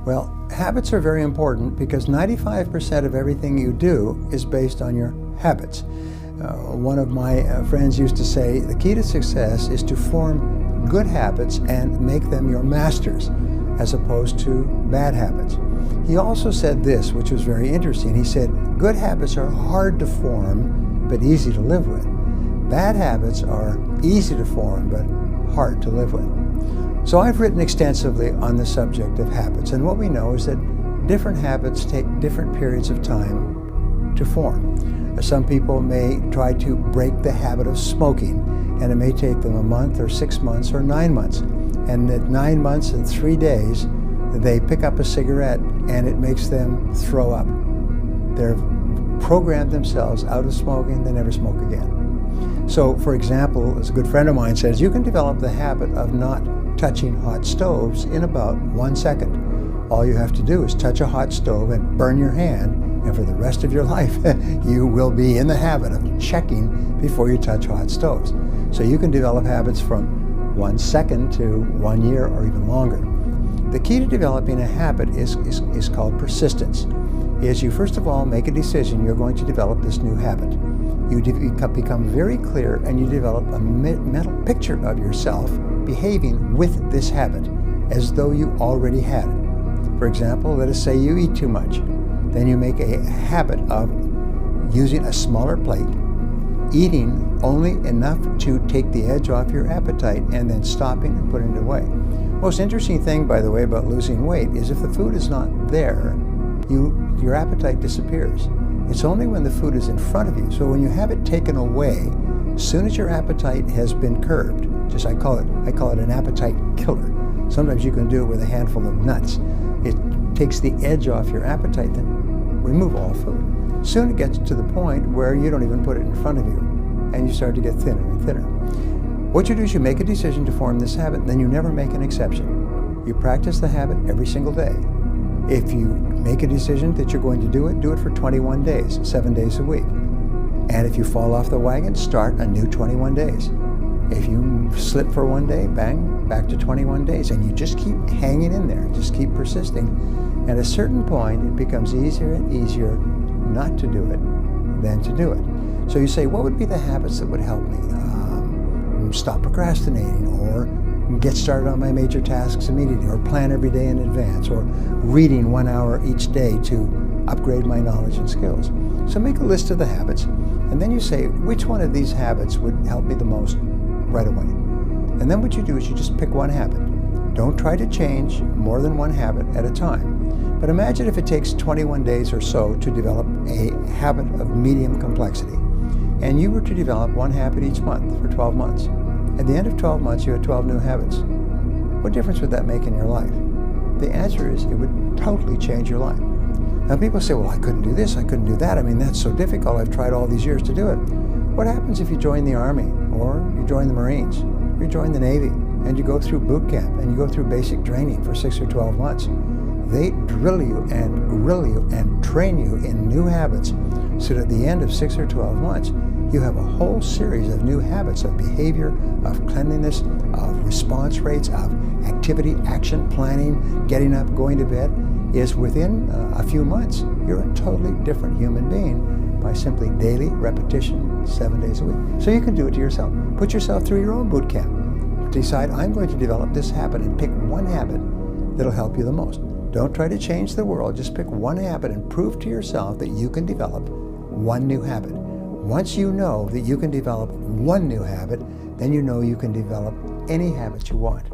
Well, habits are very important because 95% of everything you do is based on your habits. One of my friends used to say, the key to success is to form good habits and make them your masters, as opposed to bad habits. He also said this, which was very interesting. He said, good habits are hard to form, but easy to live with. Bad habits are easy to form, but hard to live with. So I've written extensively on the subject of habits, and what we know is that different habits take different periods of time to form. Some people may try to break the habit of smoking, and it may take them a month or 6 months or 9 months. And at 9 months and 3 days, they pick up a cigarette and it makes them throw up. They've programmed themselves out of smoking, they never smoke again. So, for example, as a good friend of mine says, you can develop the habit of not touching hot stoves in about 1 second. All you have to do is touch a hot stove and burn your hand, and for the rest of your life, you will be in the habit of checking before you touch hot stoves. So you can develop habits from 1 second to 1 year or even longer. The key to developing a habit is called persistence. Is you first of all make a decision you're going to develop this new habit. You become very clear and you develop a mental picture of yourself behaving with this habit as though you already had it. For example, let us say you eat too much. Then you make a habit of using a smaller plate, eating only enough to take the edge off your appetite, and then stopping and putting it away. Most interesting thing, by the way, about losing weight is if the food is not there, your appetite disappears. It's only when the food is in front of you. So when you have it taken away, as soon as your appetite has been curbed, I call it an appetite killer. Sometimes you can do it with a handful of nuts. It takes the edge off your appetite, then remove all food. Soon it gets to the point where you don't even put it in front of you, and you start to get thinner and thinner. What you do is you make a decision to form this habit, and then you never make an exception. You practice the habit every single day. If you make a decision that you're going to do it for 21 days, 7 days a week. And if you fall off the wagon, start a new 21 days. If you slip for 1 day, bang, back to 21 days. And you just keep hanging in there, just keep persisting. At a certain point, it becomes easier and easier not to do it than to do it. So you say, what would be the habits that would help me? Stop procrastinating, or get started on my major tasks immediately, or plan every day in advance, or reading 1 hour each day to upgrade my knowledge and skills. So make a list of the habits, and then you say, which one of these habits would help me the most right away? And then what you do is you just pick one habit. Don't try to change more than one habit at a time. But imagine if it takes 21 days or so to develop a habit of medium complexity, and you were to develop one habit each month for 12 months. At the end of 12 months, you had 12 new habits. What difference would that make in your life? The answer is it would totally change your life. Now people say, well, I couldn't do this, I couldn't do that. I mean, that's so difficult. I've tried all these years to do it. What happens if you join the Army, or you join the Marines, or you join the Navy, and you go through boot camp, and you go through basic training for 6 or 12 months? They drill you and grill you and train you in new habits, so that at the end of 6 or 12 months, you have a whole series of new habits of behavior, of cleanliness, of response rates, of activity, action, planning, getting up, going to bed. Is within a few months, you're a totally different human being by simply daily repetition, 7 days a week. So you can do it to yourself. Put yourself through your own boot camp. Decide, I'm going to develop this habit, and pick one habit that'll help you the most. Don't try to change the world. Just pick one habit and prove to yourself that you can develop one new habit. Once you know that you can develop one new habit, then you know you can develop any habit you want.